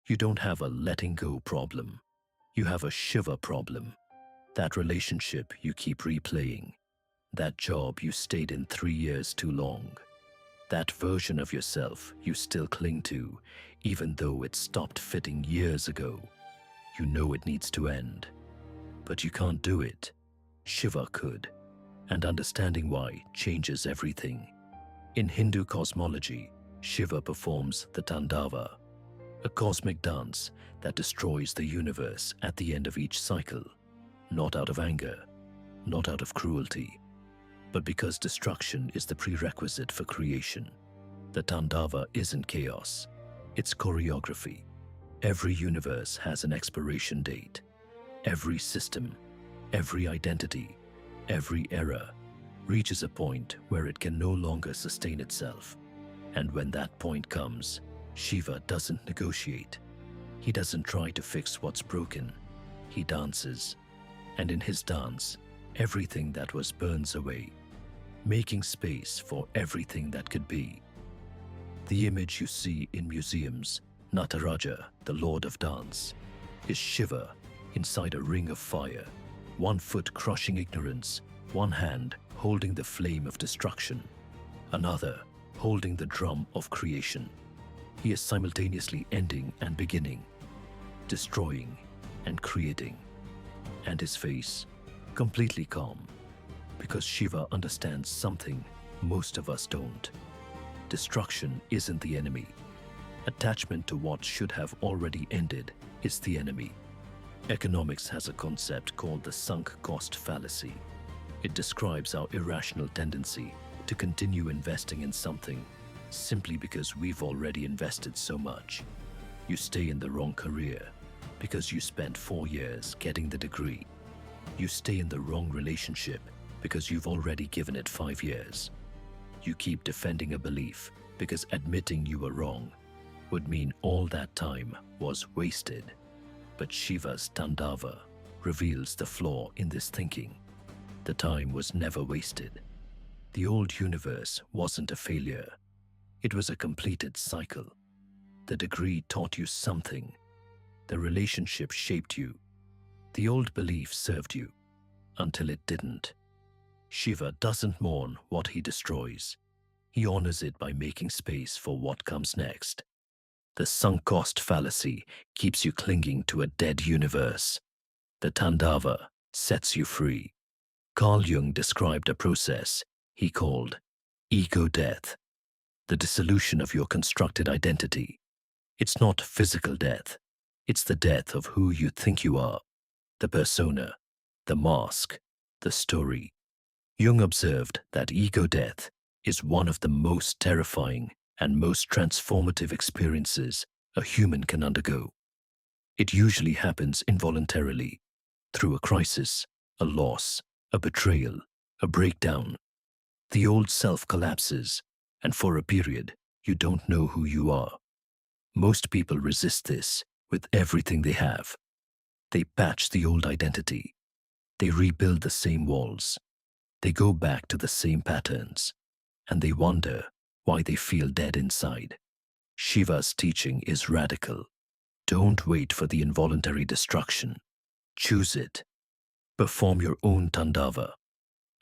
You don't have a letting go problem. You have a Shiva problem. That relationship you keep replaying. That job you stayed in 3 years too long. That version of yourself you still cling to, even though it stopped fitting years ago. You know it needs to end, but you can't do it. Shiva could, and understanding why changes everything. In Hindu cosmology, Shiva performs the Tandava, a cosmic dance that destroys the universe at the end of each cycle, not out of anger, not out of cruelty, but because destruction is the prerequisite for creation. The Tandava isn't chaos, it's choreography. Every universe has an expiration date. Every system, every identity, every era reaches a point where it can no longer sustain itself. And when that point comes, Shiva doesn't negotiate. He doesn't try to fix what's broken. He dances. And in his dance, everything that was burns away, making space for everything that could be. The image you see in museums, Nataraja, the Lord of Dance, is Shiva inside a ring of fire, one foot crushing ignorance, one hand holding the flame of destruction, another holding the drum of creation. He is simultaneously ending and beginning, destroying and creating. And his face, completely calm, because Shiva understands something most of us don't. Destruction isn't the enemy. Attachment to what should have already ended is the enemy. Economics has a concept called the Sunk Cost Fallacy. It describes our irrational tendency to continue investing in something simply because we've already invested so much. You stay in the wrong career because you spent 4 years getting the degree. You stay in the wrong relationship because you've already given it 5 years. You keep defending a belief because admitting you were wrong would mean all that time was wasted. But Shiva's Tandava reveals the flaw in this thinking. The time was never wasted. The old universe wasn't a failure. It was a completed cycle. The degree taught you something. The relationship shaped you. The old belief served you until it didn't. Shiva doesn't mourn what he destroys. He honors it by making space for what comes next. The sunk cost fallacy keeps you clinging to a dead universe. The Tandava sets you free. Carl Jung described a process he called ego death, the dissolution of your constructed identity. It's not physical death. It's the death of who you think you are, the persona, the mask, the story. Jung observed that ego death is one of the most terrifying and most transformative experiences a human can undergo. It usually happens involuntarily, through a crisis, a loss, a betrayal, a breakdown. The old self collapses, and for a period, you don't know who you are. Most people resist this with everything they have. They patch the old identity. They rebuild the same walls. They go back to the same patterns, and they wonder why they feel dead inside. Shiva's teaching is radical. Don't wait for the involuntary destruction. Choose it. Perform your own Tandava.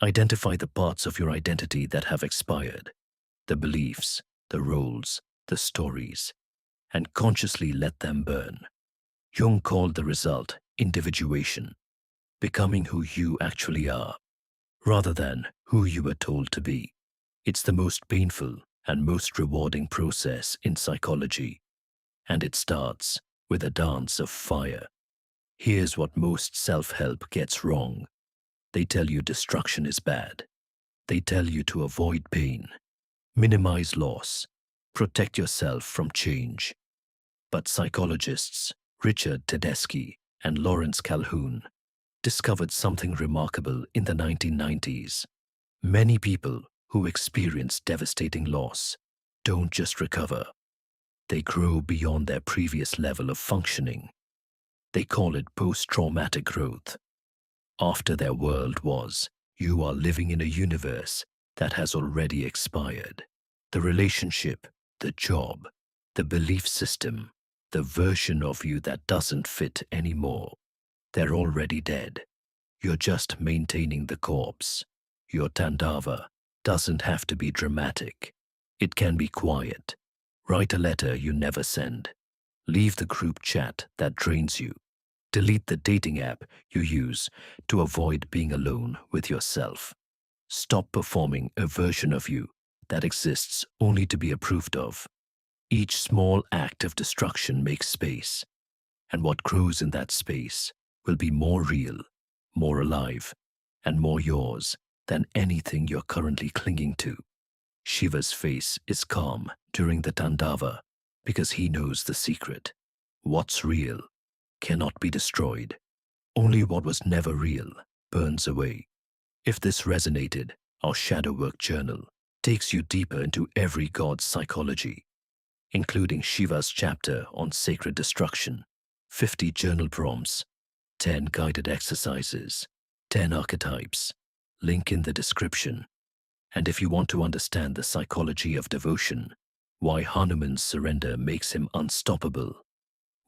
Identify the parts of your identity that have expired, the beliefs, the roles, the stories, and consciously let them burn. Jung called the result individuation, becoming who you actually are, rather than who you were told to be. It's the most painful and most rewarding process in psychology, and it starts with a dance of fire. Here's what most self-help gets wrong. They tell you destruction is bad. They tell you to avoid pain, minimize loss, protect yourself from change. But psychologists Richard Tedeschi and Lawrence Calhoun discovered something remarkable in the 1990s. Many people who experience devastating loss don't just recover. They grow beyond their previous level of functioning. They call it post-traumatic growth. After their world was, you are living in a universe that has already expired. The relationship, the job, the belief system, the version of you that doesn't fit anymore. They're already dead. You're just maintaining the corpse. Your Tandava doesn't have to be dramatic. It can be quiet. Write a letter you never send. Leave the group chat that drains you. Delete the dating app you use to avoid being alone with yourself. Stop performing a version of you that exists only to be approved of. Each small act of destruction makes space, and what grows in that space will be more real, more alive, and more yours than anything you're currently clinging to. Shiva's face is calm during the Tandava because he knows the secret. What's real cannot be destroyed. Only what was never real burns away. If this resonated, our Shadow Work Journal takes you deeper into every god's psychology, including Shiva's chapter on sacred destruction, 50 journal prompts, 10 guided exercises, 10 archetypes, link in the description. And if you want to understand the psychology of devotion, why Hanuman's surrender makes him unstoppable,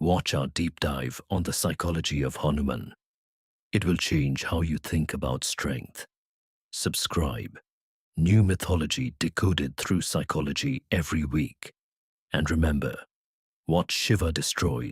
watch our deep dive on the psychology of Hanuman. It will change how you think about strength. Subscribe. New mythology decoded through psychology every week. And remember, what Shiva destroys